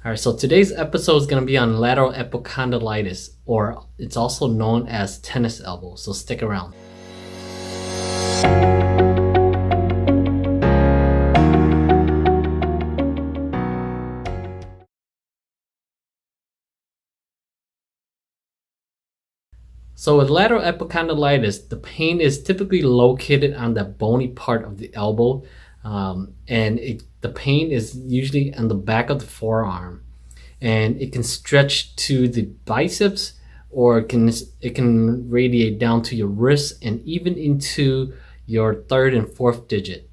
All right, so today's episode is going to be on lateral epicondylitis, or it's also known as tennis elbow, so stick around. So with lateral epicondylitis, the pain is typically located on the bony part of the elbow, and the pain is usually on the back of the forearm, and it can stretch to the biceps, or it can radiate down to your wrist and even into your third and fourth digit.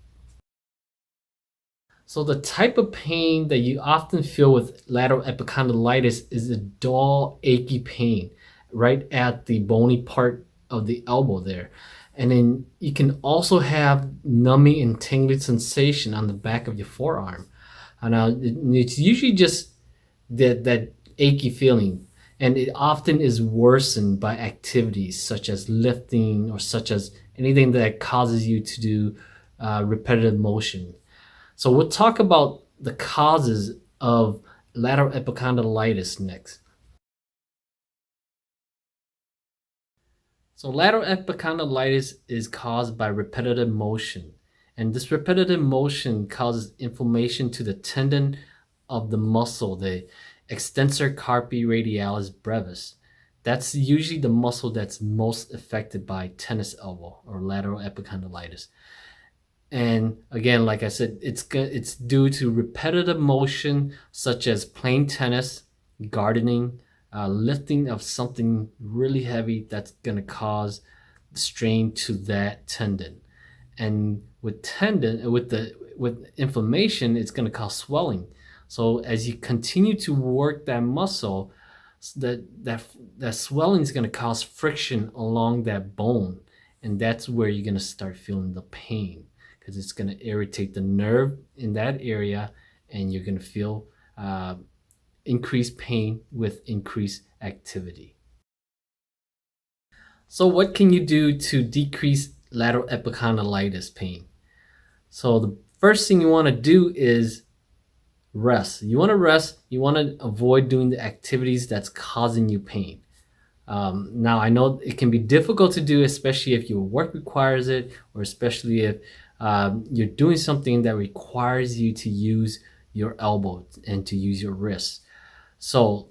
So the type of pain that you often feel with lateral epicondylitis is a dull, achy pain right at the bony part of the elbow there. And then you can also have numbing and tingling sensation on the back of your forearm. And it's usually just that achy feeling, and it often is worsened by activities such as lifting or such as anything that causes you to do repetitive motion. So we'll talk about the causes of lateral epicondylitis next. So lateral epicondylitis is caused by repetitive motion, and this repetitive motion causes inflammation to the tendon of the muscle, the extensor carpi radialis brevis. That's usually the muscle that's most affected by tennis elbow or lateral epicondylitis. And again, like I said, it's due to repetitive motion such as playing tennis, gardening, lifting of something really heavy that's going to cause strain to that tendon. And with inflammation, it's going to cause swelling. So as you continue to work that muscle, that swelling is going to cause friction along that bone, and that's where you're going to start feeling the pain, because it's going to irritate the nerve in that area, and you're going to feel increased pain with increased activity. So what can you do to decrease lateral epicondylitis pain? So the first thing you want to do is rest. You want to rest. You want to avoid doing the activities that's causing you pain. Now, I know it can be difficult to do, especially if your work requires it, or especially if you're doing something that requires you to use your elbow and to use your wrist. So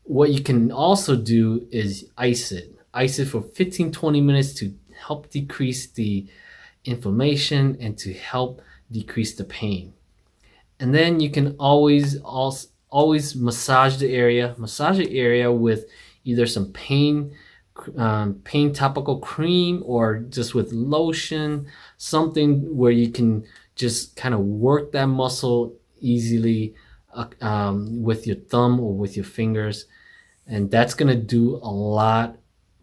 what you can also do is ice it. Ice it for 15-20 minutes to help decrease the inflammation and to help decrease the pain. And then you can always massage the area with either some pain topical cream, or just with lotion, something where you can just kind of work that muscle easily with your thumb or with your fingers, and that's going to do a lot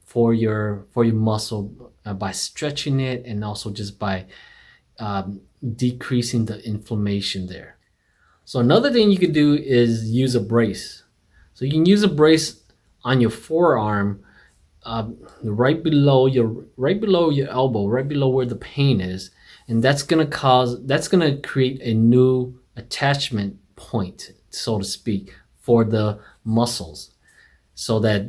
for your muscle by stretching it, and also just by decreasing the inflammation there. So another thing you could do is use a brace. So you can use a brace on your forearm, right below your elbow, right below where the pain is, and that's gonna create a new attachment point, so to speak, for the muscles, so that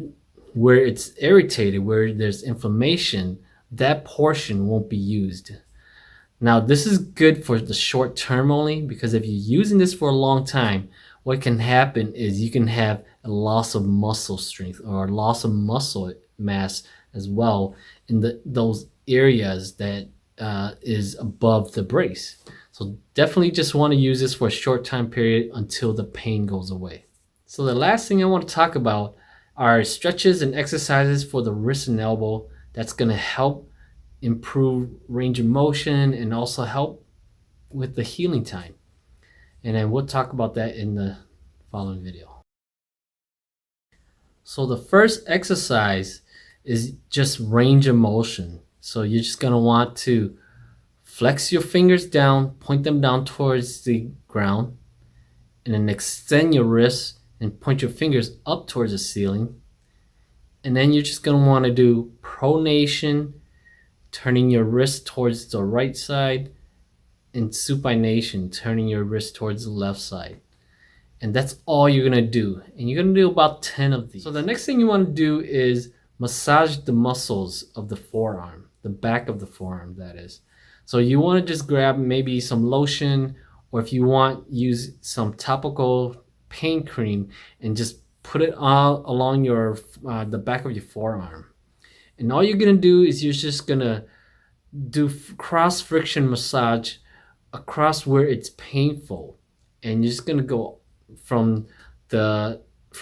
where it's irritated, where there's inflammation, that portion won't be used. Now, this is good for the short term only, because if you're using this for a long time, what can happen is you can have a loss of muscle strength or a loss of muscle mass as well in those areas that is above the brace. So definitely just want to use this for a short time period until the pain goes away. So the last thing I want to talk about are stretches and exercises for the wrist and elbow. That's going to help improve range of motion and also help with the healing time. And then we'll talk about that in the following video. So the first exercise is just range of motion. So you're just going to want to flex your fingers down, point them down towards the ground, and then extend your wrists and point your fingers up towards the ceiling. And then you're just going to want to do pronation, turning your wrist towards the right side, and supination, turning your wrist towards the left side. And that's all you're gonna do. And you're gonna do about 10 of these. So the next thing you wanna do is massage the muscles of the forearm, the back of the forearm, that is. So you wanna just grab maybe some lotion, or if you want, use some topical pain cream and just put it all along your the back of your forearm. And all you're gonna do is you're just gonna do cross friction massage across where it's painful, and you're just gonna go from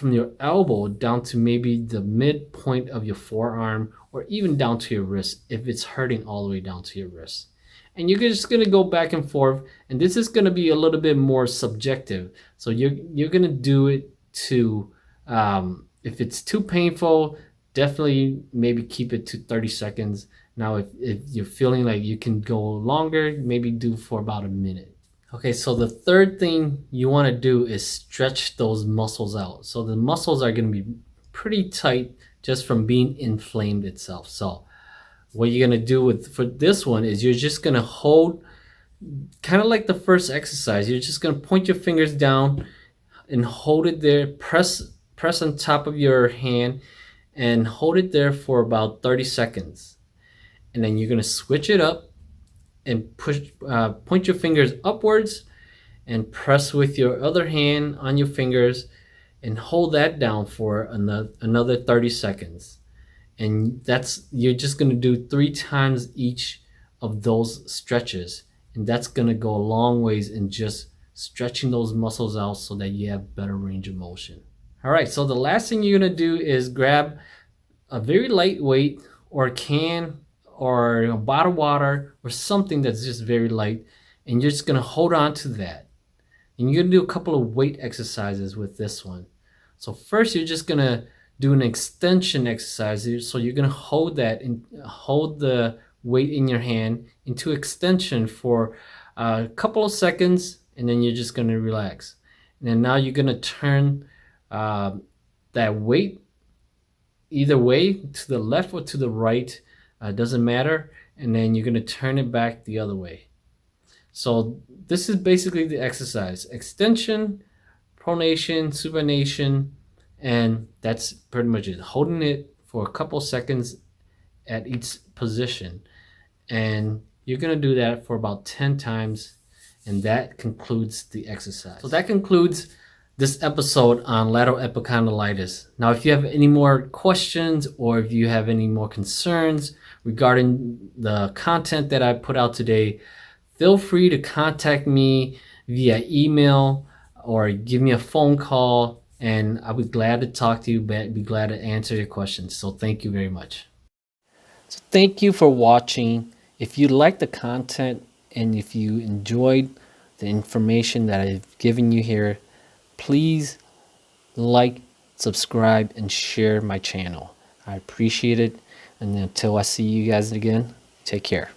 your elbow down to maybe the midpoint of your forearm, or even down to your wrist if it's hurting all the way down to your wrist. And you're just gonna go back and forth, and this is gonna be a little bit more subjective. So you're gonna do it to if it's too painful, definitely maybe keep it to 30 seconds. Now, if you're feeling like you can go longer, maybe do for about a minute. Okay, so the third thing you want to do is stretch those muscles out. So the muscles are going to be pretty tight just from being inflamed itself. So what you're going to do for this one is you're just going to hold, kind of like the first exercise. You're just going to point your fingers down and hold it there. Press on top of your hand and hold it there for about 30 seconds. And then you're going to switch it up and point your fingers upwards and press with your other hand on your fingers and hold that down for another 30 seconds. And you're just going to do 3 times each of those stretches. And that's going to go a long ways in just stretching those muscles out so that you have better range of motion. All right, so the last thing you're going to do is grab a very lightweight or a can or a bottle of water or something that's just very light, and you're just gonna hold on to that. And you're gonna do a couple of weight exercises with this one. So first you're just gonna do an extension exercise. So you're gonna hold that and hold the weight in your hand into extension for a couple of seconds, and then you're just gonna relax. And then now you're gonna turn that weight either way, to the left or to the right, doesn't matter, and then you're going to turn it back the other way. So this is basically the exercise: extension, pronation, supination, and that's pretty much it. Holding it for a couple seconds at each position, and you're going to do that for about 10 times, and that concludes the exercise. So that concludes this episode on lateral epicondylitis. Now, if you have any more questions or if you have any more concerns regarding the content that I put out today, feel free to contact me via email or give me a phone call, and I'll be glad to talk to you, be glad to answer your questions. So thank you very much. So thank you for watching. If you like the content and if you enjoyed the information that I've given you here, please like, subscribe, and share my channel. I appreciate it. And until I see you guys again, take care.